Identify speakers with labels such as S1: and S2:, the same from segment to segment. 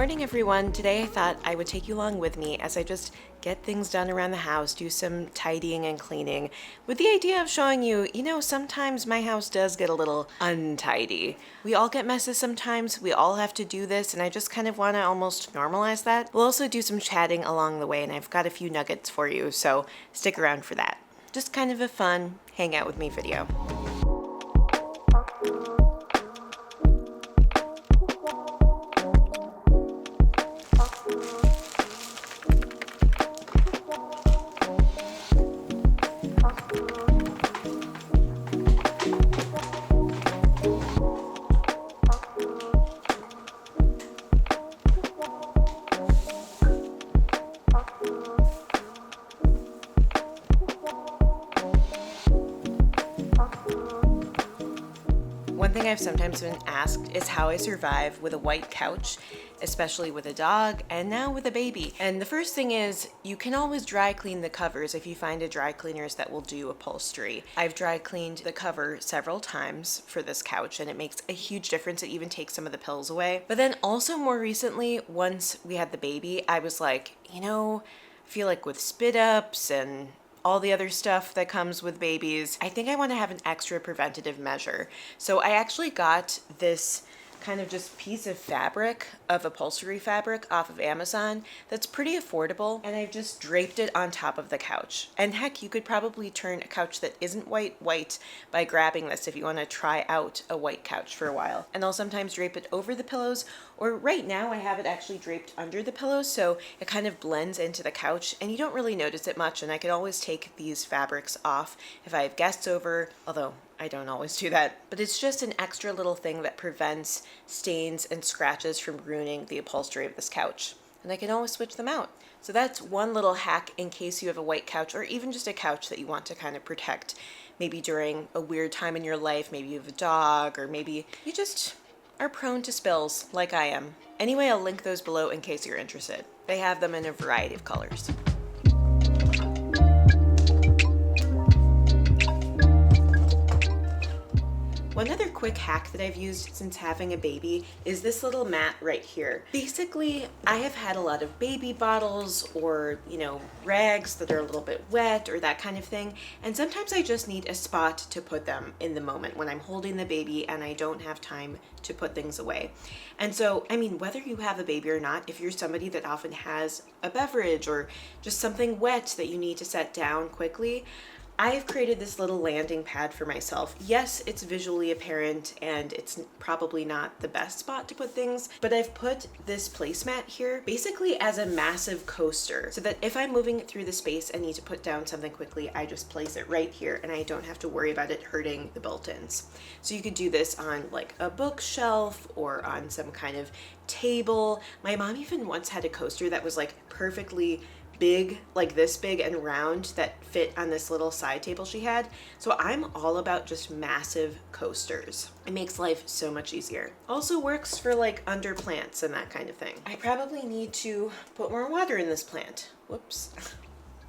S1: morning, everyone. Today I thought I would take you along with me as I just get things done around the house, do some tidying and cleaning, with the idea of showing you, sometimes my house does get a little untidy. We all get messes sometimes, we all have to do this, and I just kind of want to almost normalize that. We'll also do some chatting along the way, and I've got a few nuggets for you, so stick around for that. Just kind of a fun hang out with me video. One thing I've sometimes been asked is how I survive with a white couch, especially with a dog and now with a baby. And the first thing is you can always dry clean the covers if you find a dry cleaners that will do upholstery. I've dry cleaned the cover several times for this couch and it makes a huge difference. It even takes some of the pills away. But then also more recently, once we had the baby, I was like, I feel like with spit ups and all the other stuff that comes with babies, I think I want to have an extra preventative measure. So I actually got this kind of just piece of fabric, of upholstery fabric off of Amazon that's pretty affordable, and I've just draped it on top of the couch. And heck, you could probably turn a couch that isn't white by grabbing this if you want to try out a white couch for a while. And I'll sometimes drape it over the pillows, or right now I have it actually draped under the pillows, so it kind of blends into the couch and you don't really notice it much. And I can always take these fabrics off if I have guests over, although I don't always do that, but it's just an extra little thing that prevents stains and scratches from ruining the upholstery of this couch. And I can always switch them out. So that's one little hack in case you have a white couch or even just a couch that you want to kind of protect. Maybe during a weird time in your life, maybe you have a dog, or maybe you just are prone to spills like I am. Anyway, I'll link those below in case you're interested. They have them in a variety of colors. One other quick hack that I've used since having a baby is this little mat right here. Basically, I have had a lot of baby bottles or, rags that are a little bit wet or that kind of thing. And sometimes I just need a spot to put them in the moment when I'm holding the baby and I don't have time to put things away. And so, whether you have a baby or not, if you're somebody that often has a beverage or just something wet that you need to set down quickly, I've created this little landing pad for myself. Yes, it's visually apparent and it's probably not the best spot to put things, but I've put this placemat here basically as a massive coaster so that if I'm moving through the space and need to put down something quickly, I just place it right here and I don't have to worry about it hurting the built-ins. So you could do this on like a bookshelf or on some kind of table. My mom even once had a coaster that was like perfectly big, like this big and round, that fit on this little side table she had. So I'm all about just massive coasters. It makes life so much easier. Also works for like under plants and that kind of thing. I probably need to put more water in this plant. Whoops.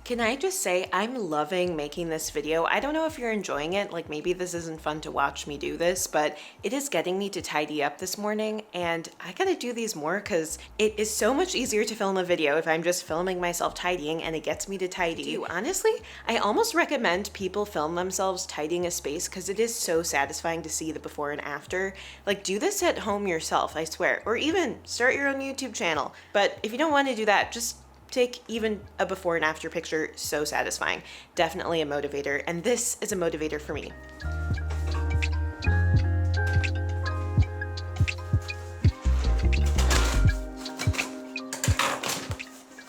S1: Can I just say I'm loving making this video. I don't know if you're enjoying it, like maybe this isn't fun to watch me do this, but it is getting me to tidy up this morning and I gotta do these more because it is so much easier to film a video if I'm just filming myself tidying and it gets me to tidy. Honestly, I almost recommend people film themselves tidying a space because it is so satisfying to see the before and after. Like do this at home yourself, I swear, or even start your own YouTube channel. But if you don't want to do that, just take even a before and after picture. So satisfying. Definitely a motivator, and this is a motivator for me.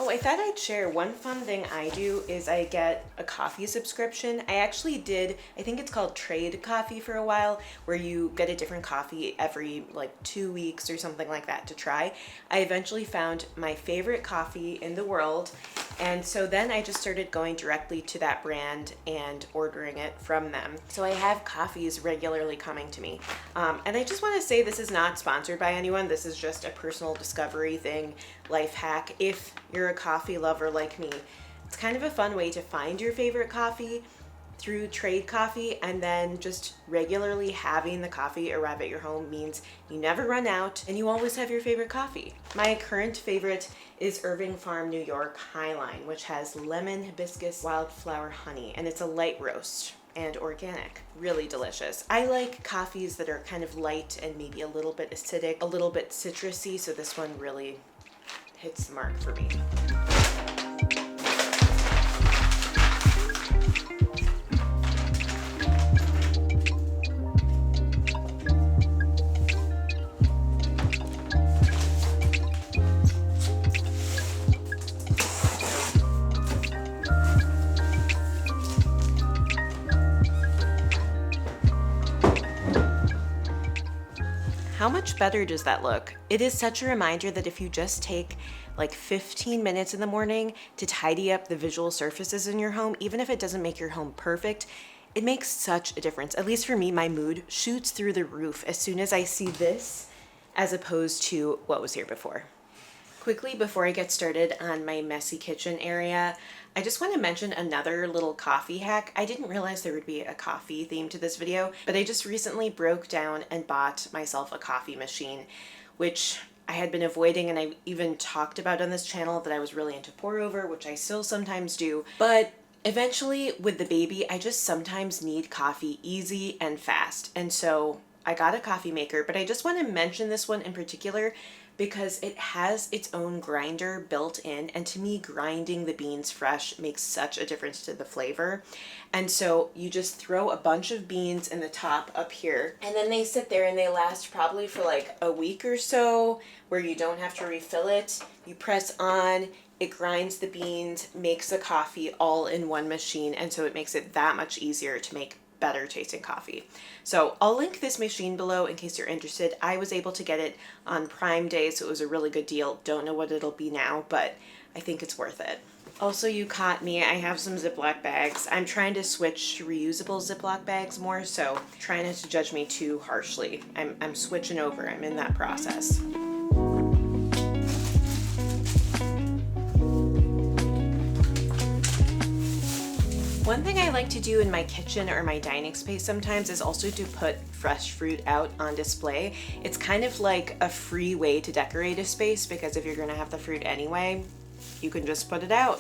S1: I thought I'd share one fun thing I do is I get a coffee subscription. I actually did, I think it's called Trade Coffee for a while, where you get a different coffee every like 2 weeks or something like that to try. I eventually found my favorite coffee in the world, and so then I just started going directly to that brand and ordering it from them. So I have coffees regularly coming to me. And I just want to say this is not sponsored by anyone. This is just a personal discovery thing, life hack. If you're a coffee lover like me, it's kind of a fun way to find your favorite coffee through trade coffee, and then just regularly having the coffee arrive at your home means you never run out and you always have your favorite coffee. My current favorite is Irving Farm New York Highline, which has lemon, hibiscus, wildflower honey, and it's a light roast and organic. Really delicious. I like coffees that are kind of light and maybe a little bit acidic, a little bit citrusy, so this one really hits the mark for me. How much better does that look? It is such a reminder that if you just take like 15 minutes in the morning to tidy up the visual surfaces in your home, even if it doesn't make your home perfect, it makes such a difference. At least for me, my mood shoots through the roof as soon as I see this, as opposed to what was here before. Quickly, before I get started on my messy kitchen area, I just want to mention another little coffee hack. I didn't realize there would be a coffee theme to this video, but I just recently broke down and bought myself a coffee machine, which I had been avoiding, and I even talked about on this channel that I was really into pour over, which I still sometimes do. But eventually with the baby, I just sometimes need coffee easy and fast. And so I got a coffee maker, but I just want to mention this one in particular because it has its own grinder built in, and to me, grinding the beans fresh makes such a difference to the flavor. And so you just throw a bunch of beans in the top up here, and then they sit there and they last probably for like a week or so, where you don't have to refill it. You press on, it grinds the beans, makes the coffee all in one machine, and so it makes it that much easier to make better tasting coffee. So I'll link this machine below in case you're interested. I was able to get it on Prime Day, so it was a really good deal. Don't know what it'll be now, but I think it's worth it. Also, you caught me. I have some Ziploc bags. I'm trying to switch to reusable Ziploc bags more, so try not to judge me too harshly. I'm switching over. I'm in that process. One thing I like to do in my kitchen or my dining space sometimes is also to put fresh fruit out on display. It's kind of like a free way to decorate a space, because if you're gonna have the fruit anyway, you can just put it out.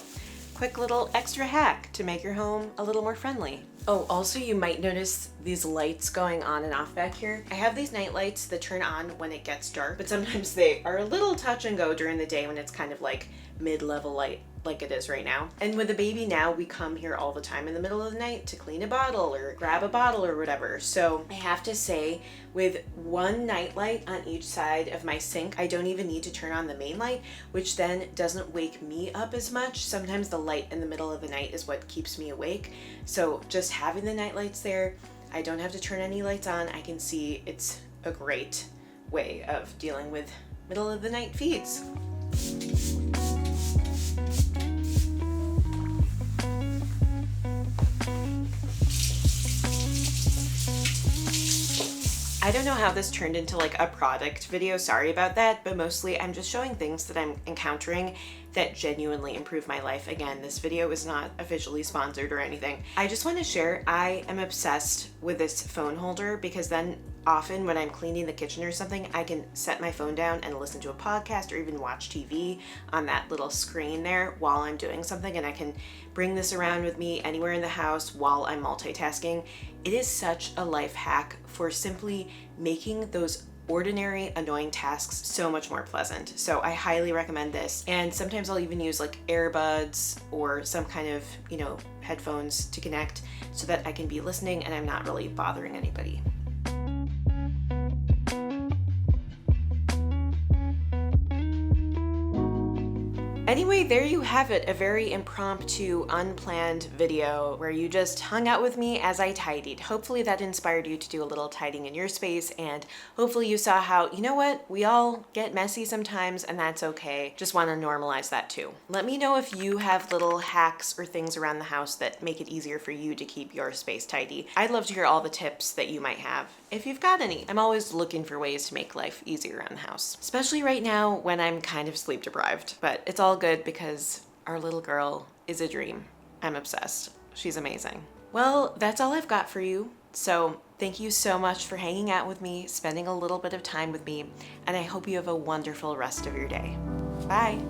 S1: Quick little extra hack to make your home a little more friendly. Oh, also you might notice these lights going on and off back here. I have these night lights that turn on when it gets dark, but sometimes they are a little touch and go during the day when it's kind of like mid-level light, like it is right now. And with the baby now, we come here all the time in the middle of the night to clean a bottle or grab a bottle or whatever. So I have to say, with one night light on each side of my sink, I don't even need to turn on the main light, which then doesn't wake me up as much. Sometimes the light in the middle of the night is what keeps me awake. So just having the night lights there, I don't have to turn any lights on. I can see it's a great way of dealing with middle of the night feeds. I don't know how this turned into like a product video, sorry about that, but mostly I'm just showing things that I'm encountering that genuinely improve my life. Again, this video is not officially sponsored or anything. I just want to share, I am obsessed with this phone holder, because then often when I'm cleaning the kitchen or something, I can set my phone down and listen to a podcast or even watch TV on that little screen there while I'm doing something, and I can bring this around with me anywhere in the house while I'm multitasking. It is such a life hack for simply making those ordinary, annoying tasks so much more pleasant. So I highly recommend this. And sometimes I'll even use like earbuds or some kind of, headphones to connect so that I can be listening and I'm not really bothering anybody. Anyway, there you have it, a very impromptu, unplanned video where you just hung out with me as I tidied. Hopefully that inspired you to do a little tidying in your space, and hopefully you saw how, you know what, we all get messy sometimes and that's okay. Just want to normalize that too. Let me know if you have little hacks or things around the house that make it easier for you to keep your space tidy. I'd love to hear all the tips that you might have, if you've got any. I'm always looking for ways to make life easier around the house, especially right now when I'm kind of sleep deprived, but it's all good because our little girl is a dream. I'm obsessed. She's amazing. Well, that's all I've got for you. So thank you so much for hanging out with me, spending a little bit of time with me, and I hope you have a wonderful rest of your day. Bye.